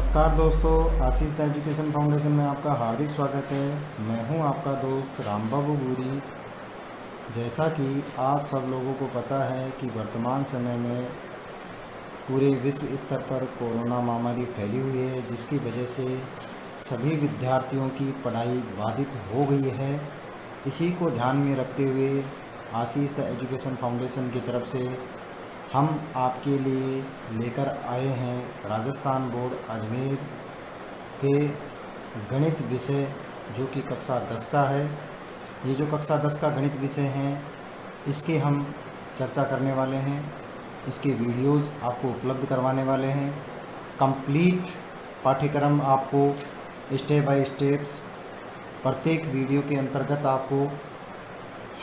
नमस्कार दोस्तों, आशीष the education foundation में आपका हार्दिक स्वागत है। मैं हूं आपका दोस्त रामबाबू गुरी। जैसा कि आप सब लोगों को पता है कि वर्तमान समय में पूरे विश्व स्तर पर कोरोना महामारी फैली हुई है, जिसकी वजह से सभी विद्यार्थियों की पढ़ाई बाधित हो गई है। इसी को ध्यान में रखते हुए आशीष द एजुकेशन फाउंडेशन की तरफ से हम आपके लिए लेकर आए हैं राजस्थान बोर्ड अजमेर के गणित विषय, जो कि कक्षा 10 का है। ये जो कक्षा 10 का गणित विषय हैं, इसके हम चर्चा करने वाले हैं। इसके वीडियोज़ आपको उपलब्ध करवाने वाले हैं। कंप्लीट पाठ्यक्रम आपको स्टेप बाय स्टेप्स प्रत्येक वीडियो के अंतर्गत आपको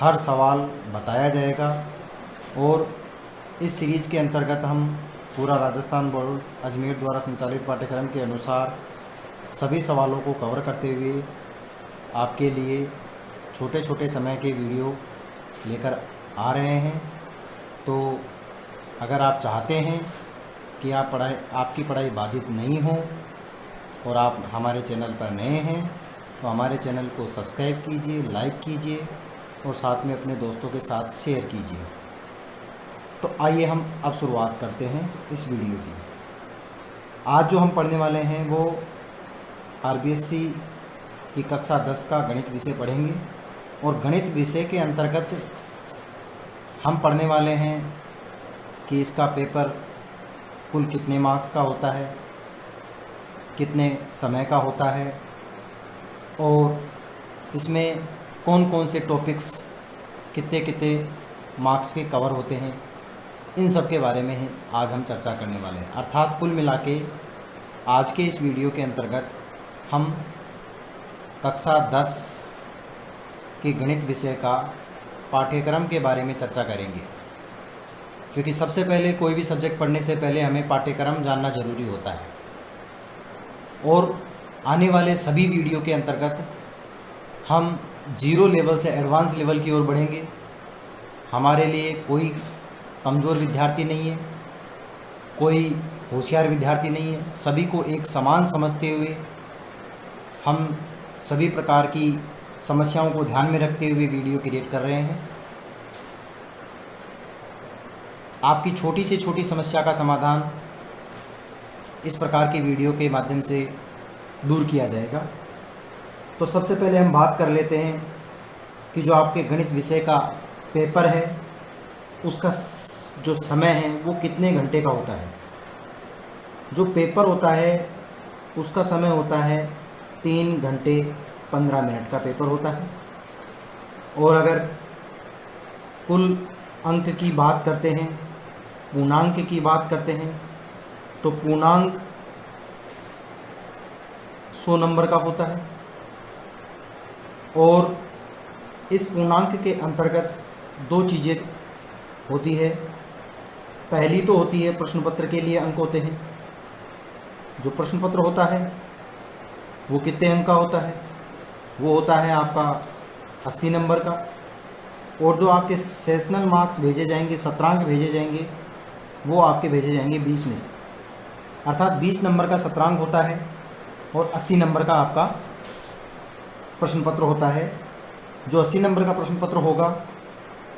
हर सवाल बताया जाएगा। और इस सीरीज़ के अंतर्गत हम पूरा राजस्थान बोर्ड अजमेर द्वारा संचालित पाठ्यक्रम के अनुसार सभी सवालों को कवर करते हुए आपके लिए छोटे छोटे समय के वीडियो लेकर आ रहे हैं। तो अगर आप चाहते हैं कि आपकी पढ़ाई बाधित नहीं हो और आप हमारे चैनल पर नए हैं, तो हमारे चैनल को सब्सक्राइब कीजिए, लाइक कीजिए और साथ में अपने दोस्तों के साथ शेयर कीजिए। तो आइए हम अब शुरुआत करते हैं इस वीडियो की। आज जो हम पढ़ने वाले हैं वो आरबीएससी की कक्षा 10 का गणित विषय पढ़ेंगे। और गणित विषय के अंतर्गत हम पढ़ने वाले हैं कि इसका पेपर कुल कितने मार्क्स का होता है, कितने समय का होता है और इसमें कौन कौन से टॉपिक्स कितने कितने मार्क्स के कवर होते हैं, इन सब के बारे में आज हम चर्चा करने वाले हैं। अर्थात कुल मिला के आज के इस वीडियो के अंतर्गत हम कक्षा 10 के गणित विषय का पाठ्यक्रम के बारे में चर्चा करेंगे, क्योंकि सबसे पहले कोई भी सब्जेक्ट पढ़ने से पहले हमें पाठ्यक्रम जानना ज़रूरी होता है। और आने वाले सभी वीडियो के अंतर्गत हम जीरो लेवल से एडवांस लेवल की ओर बढ़ेंगे। हमारे लिए कोई कमज़ोर विद्यार्थी नहीं है, कोई होशियार विद्यार्थी नहीं है। सभी को एक समान समझते हुए हम सभी प्रकार की समस्याओं को ध्यान में रखते हुए वीडियो क्रिएट कर रहे हैं। आपकी छोटी से छोटी समस्या का समाधान इस प्रकार के वीडियो के माध्यम से दूर किया जाएगा। तो सबसे पहले हम बात कर लेते हैं कि जो आपके गणित विषय का पेपर है उसका जो समय है वो कितने घंटे का होता है। जो पेपर होता है उसका समय होता है 3 घंटे 15 मिनट का पेपर होता है। और अगर कुल अंक की बात करते हैं, पूर्णांक की बात करते हैं, तो पूर्णांक 100 नंबर का होता है। और इस पूर्णांक के अंतर्गत दो चीज़ें होती है। पहली तो होती है प्रश्न पत्र के लिए अंक होते हैं। जो प्रश्न पत्र होता है वो कितने अंक का होता है? वो होता है आपका 80 नंबर का। और जो आपके सेशनल मार्क्स भेजे जाएंगे, सत्रांक भेजे जाएंगे, वो आपके भेजे जाएंगे 20 में से। अर्थात 20 नंबर का सत्रांक होता है और 80 नंबर का आपका प्रश्न पत्र होता है। जो 80 नंबर का प्रश्न पत्र होगा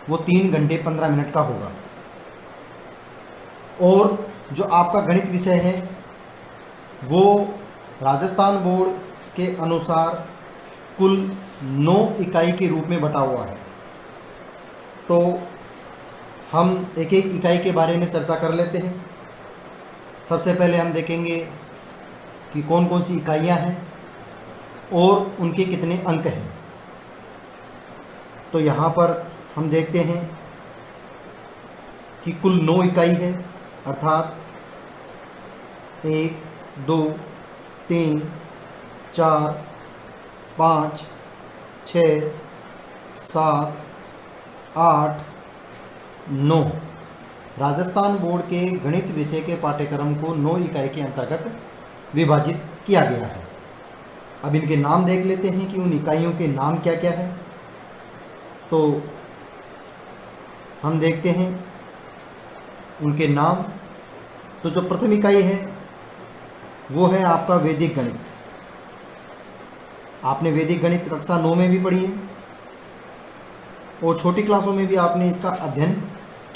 वो 3 घंटे 15 मिनट का होगा। और जो आपका गणित विषय है वो राजस्थान बोर्ड के अनुसार कुल 9 इकाई के रूप में बटा हुआ है। तो हम एक एक इकाई के बारे में चर्चा कर लेते हैं। सबसे पहले हम देखेंगे कि कौन कौन सी इकाइयां हैं और उनके कितने अंक हैं। तो यहाँ पर हम देखते हैं कि कुल 9 इकाई है। अर्थात 1 2 3 4 5 6 7 8 9 राजस्थान बोर्ड के गणित विषय के पाठ्यक्रम को 9 इकाई के अंतर्गत विभाजित किया गया है। अब इनके नाम देख लेते हैं कि उन इकाइयों के नाम क्या क्या है। तो हम देखते हैं उनके नाम। तो जो प्रथम इकाई है वो है आपका वैदिक गणित। आपने वैदिक गणित कक्षा 9 में भी पढ़ी है और छोटी क्लासों में भी आपने इसका अध्ययन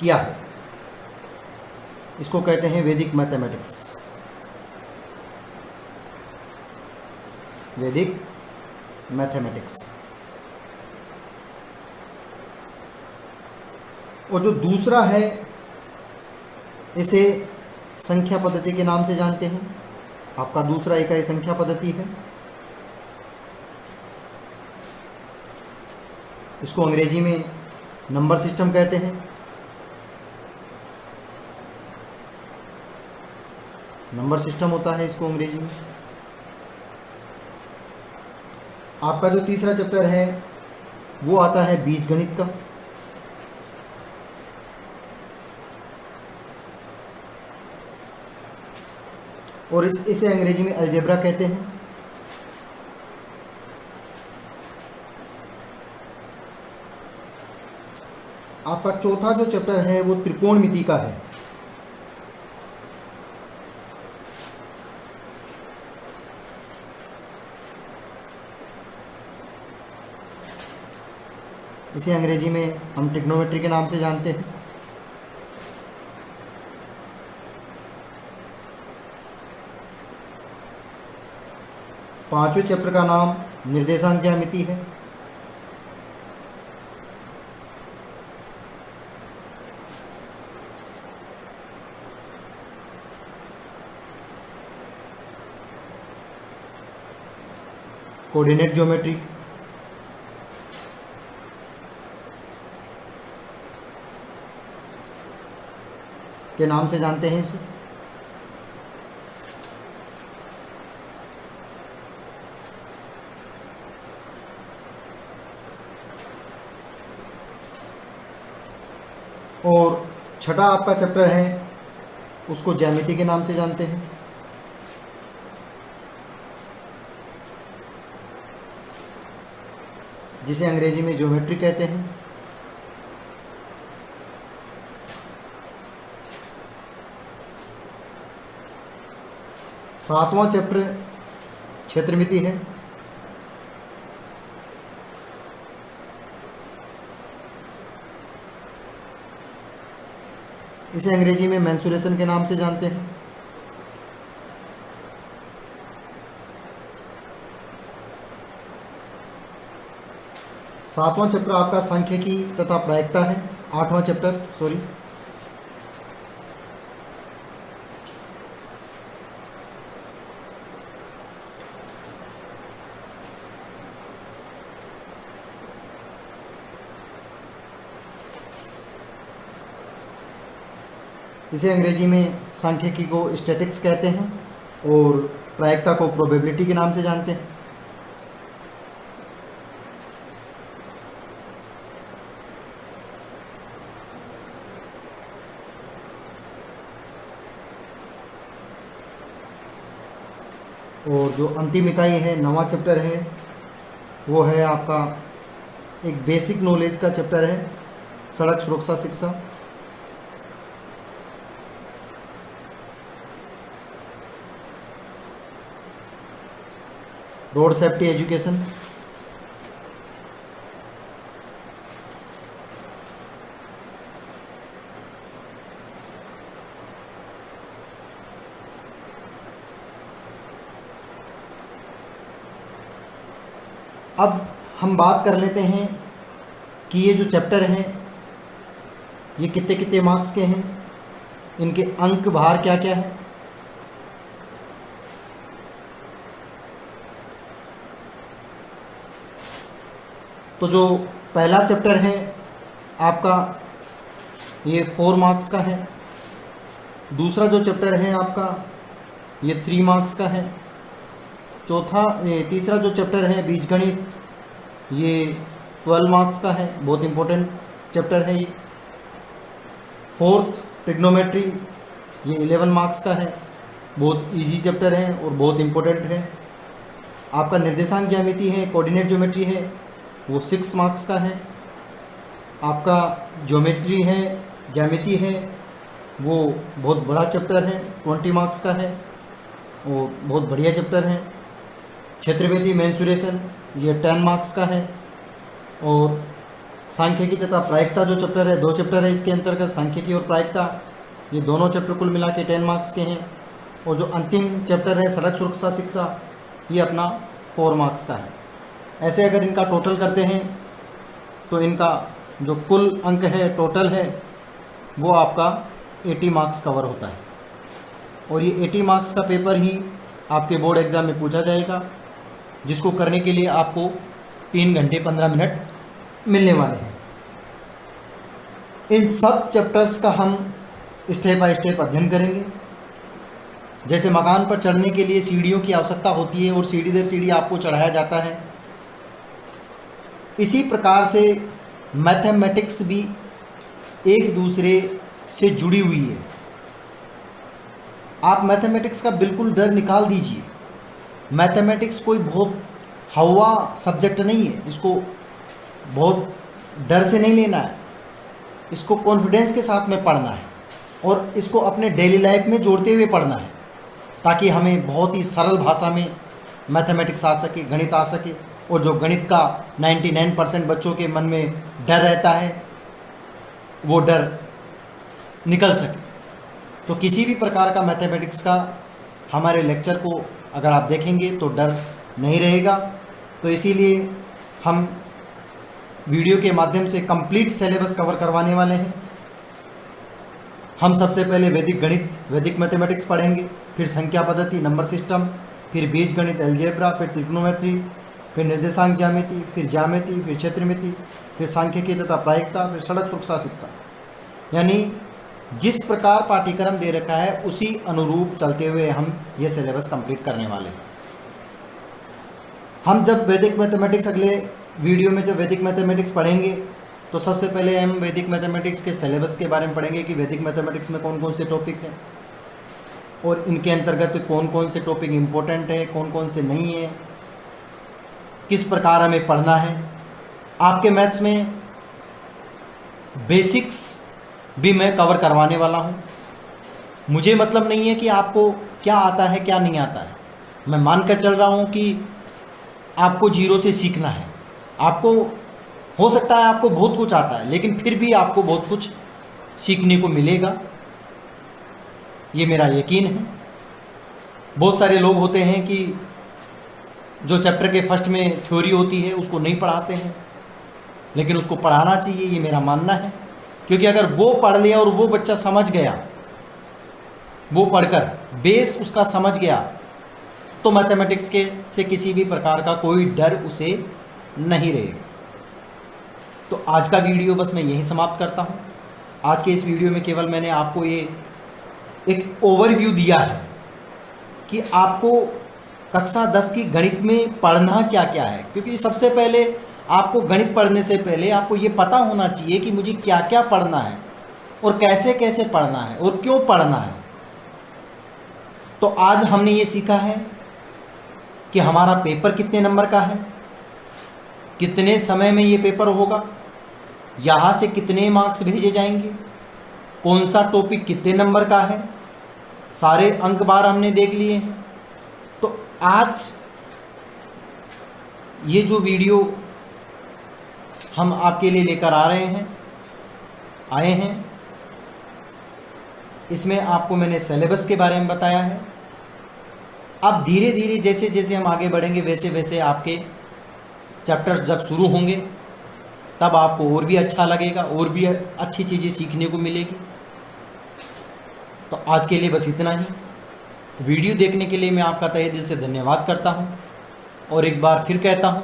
किया है। इसको कहते हैं वैदिक मैथमेटिक्स, वैदिक मैथमेटिक्स। और जो दूसरा है, इसे संख्या पद्धति के नाम से जानते हैं। आपका दूसरा इकाई संख्या पद्धति है। इसको अंग्रेजी में नंबर सिस्टम कहते हैं। नंबर सिस्टम होता है इसको अंग्रेजी में। आपका जो तीसरा चैप्टर है वो आता है बीजगणित का। और इसे अंग्रेजी में अलजेब्रा कहते हैं। आपका चौथा जो चैप्टर है वो त्रिकोणमिति का है। इसे अंग्रेजी में हम ट्रिग्नोमेट्री के नाम से जानते हैं। पांचवें चैप्टर का नाम निर्देशांक ज्यामिति है। कोऑर्डिनेट ज्योमेट्री, के नाम से जानते हैं इसे। और छठा आपका चैप्टर है उसको ज्यामिति के नाम से जानते हैं। जिसे अंग्रेजी में ज्योमेट्री कहते हैं। सातवां चैप्टर क्षेत्रमिति है। इसे अंग्रेजी में मेंसुरेशन के नाम से जानते हैं। सातवां चैप्टर आपका सांख्यिकी तथा प्रायिकता है। आठवां चैप्टर, सॉरी, इसे अंग्रेजी में सांख्यिकी को स्टैटिक्स कहते हैं और प्रायिकता को प्रोबेबिलिटी के नाम से जानते हैं। और जो अंतिम इकाई है, नवां चैप्टर है, वो है आपका एक बेसिक नॉलेज का चैप्टर है, सड़क सुरक्षा शिक्षा। Road safety education. अब हम बात कर लेते हैं कि ये जो चैप्टर हैं ये कितने कितने मार्क्स के हैं, इनके अंक भार क्या क्या है। तो जो पहला चैप्टर है आपका ये 4 मार्क्स का है। दूसरा जो चैप्टर है आपका ये 3 मार्क्स का है। तीसरा जो चैप्टर है बीजगणित, ये 12 मार्क्स का है, बहुत इंपॉर्टेंट चैप्टर है ये। फोर्थ ट्रिग्नोमेट्री, ये 11 मार्क्स का है, बहुत इजी चैप्टर है और बहुत इंपॉर्टेंट है। आपका निर्देशांक ज्यामिति है, कोऑर्डिनेट ज्योमेट्री है, वो 6 मार्क्स का है। आपका ज्योमेट्री है, ज्यामिति है, वो बहुत बड़ा चैप्टर है, 20 मार्क्स का है। और बहुत बढ़िया चैप्टर है। क्षेत्रफेदी मेंसुरेशन ये 10 मार्क्स का है। और सांख्यिकी तथा प्रायिकता जो चैप्टर है, 2 चैप्टर है इसके अंतर्गत, सांख्यिकी और प्रायिकता, ये दोनों चैप्टर कुल मिला के 10 मार्क्स के हैं। और जो अंतिम चैप्टर है सड़क सुरक्षा शिक्षा, ये अपना 4 मार्क्स का है। ऐसे अगर इनका टोटल करते हैं तो इनका जो कुल अंक है, टोटल है, वो आपका 80 मार्क्स कवर होता है। और ये 80 मार्क्स का पेपर ही आपके बोर्ड एग्ज़ाम में पूछा जाएगा, जिसको करने के लिए आपको 3 घंटे 15 मिनट मिलने वाले हैं। इन सब चैप्टर्स का हम स्टेप बाय स्टेप अध्ययन करेंगे। जैसे मकान पर चढ़ने के लिए सीढ़ियों की आवश्यकता होती है और सीढ़ी दर सीढ़ी आपको चढ़ाया जाता है, इसी प्रकार से मैथमेटिक्स भी एक दूसरे से जुड़ी हुई है। आप मैथमेटिक्स का बिल्कुल डर निकाल दीजिए। मैथमेटिक्स कोई बहुत हवा सब्जेक्ट नहीं है, इसको बहुत डर से नहीं लेना है, इसको कॉन्फिडेंस के साथ में पढ़ना है और इसको अपने डेली लाइफ में जोड़ते हुए पढ़ना है, ताकि हमें बहुत ही सरल भाषा में मैथमेटिक्स आ सके, गणित आ सके। और जो गणित का 99% बच्चों के मन में डर रहता है, वो डर निकल सके। तो किसी भी प्रकार का मैथमेटिक्स का हमारे लेक्चर को अगर आप देखेंगे तो डर नहीं रहेगा। तो इसीलिए हम वीडियो के माध्यम से कंप्लीट सिलेबस कवर करवाने वाले हैं। हम सबसे पहले वैदिक गणित, वैदिक मैथमेटिक्स पढ़ेंगे, फिर संख्या पद्धति, नंबर सिस्टम, फिर बीज गणित, अलजेब्रा, फिर त्रिकोणमिति, फिर निर्देशांक ज्यामिति, फिर ज्यामिति, फिर क्षेत्रमिति, फिर सांख्यिकी तथा प्रायिकता, फिर सड़क सुरक्षा शिक्षा। यानी जिस प्रकार पाठ्यक्रम दे रखा है उसी अनुरूप चलते हुए हम ये सिलेबस कंप्लीट करने वाले हैं। हम जब वैदिक मैथमेटिक्स अगले वीडियो में जब वैदिक मैथमेटिक्स पढ़ेंगे तो सबसे पहले हम वैदिक मैथमेटिक्स के सिलेबस के बारे में पढ़ेंगे कि वैदिक मैथमेटिक्स में कौन कौन से टॉपिक हैं और इनके अंतर्गत कौन कौन से टॉपिक इम्पोर्टेंट है, कौन कौन से नहीं है, किस प्रकार हमें पढ़ना है। आपके मैथ्स में बेसिक्स भी मैं कवर करवाने वाला हूँ। मुझे मतलब नहीं है कि आपको क्या आता है क्या नहीं आता है, मैं मानकर चल रहा हूँ कि आपको जीरो से सीखना है। आपको हो सकता है आपको बहुत कुछ आता है, लेकिन फिर भी आपको बहुत कुछ सीखने को मिलेगा, ये मेरा यकीन है। बहुत सारे लोग होते हैं कि जो चैप्टर के फर्स्ट में थ्योरी होती है उसको नहीं पढ़ाते हैं, लेकिन उसको पढ़ाना चाहिए, ये मेरा मानना है। क्योंकि अगर वो पढ़ लिया और वो बच्चा समझ गया, वो पढ़कर बेस उसका समझ गया, तो मैथमेटिक्स के से किसी भी प्रकार का कोई डर उसे नहीं रहेगा। तो आज का वीडियो बस मैं यहीं समाप्त करता हूँ। आज के इस वीडियो में केवल मैंने आपको ये एक ओवरव्यू दिया है कि आपको कक्षा 10 की गणित में पढ़ना क्या क्या है। क्योंकि सबसे पहले आपको गणित पढ़ने से पहले आपको ये पता होना चाहिए कि मुझे क्या क्या पढ़ना है और कैसे कैसे पढ़ना है और क्यों पढ़ना है। तो आज हमने ये सीखा है कि हमारा पेपर कितने नंबर का है, कितने समय में ये पेपर होगा, यहाँ से कितने मार्क्स भेजे जाएंगे, कौन सा टॉपिक कितने नंबर का है, सारे अंक बार हमने देख लिए हैं। तो आज ये जो वीडियो हम आपके लिए लेकर आए हैं, इसमें आपको मैंने सिलेबस के बारे में बताया है। अब धीरे धीरे जैसे जैसे हम आगे बढ़ेंगे वैसे वैसे आपके चैप्टर्स जब शुरू होंगे तब आपको और भी अच्छा लगेगा, और भी अच्छी चीज़ें सीखने को मिलेगी। तो आज के लिए बस इतना ही। वीडियो देखने के लिए मैं आपका तहे दिल से धन्यवाद करता हूं और एक बार फिर कहता हूं,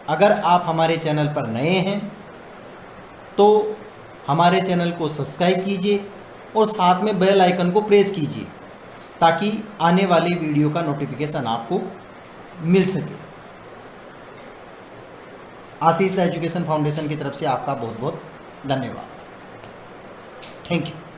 अगर आप हमारे चैनल पर नए हैं तो हमारे चैनल को सब्सक्राइब कीजिए और साथ में बेल आइकन को प्रेस कीजिए ताकि आने वाली वीडियो का नोटिफिकेशन आपको मिल सके। आशीष एजुकेशन फाउंडेशन की तरफ से आपका बहुत बहुत धन्यवाद। Thank you.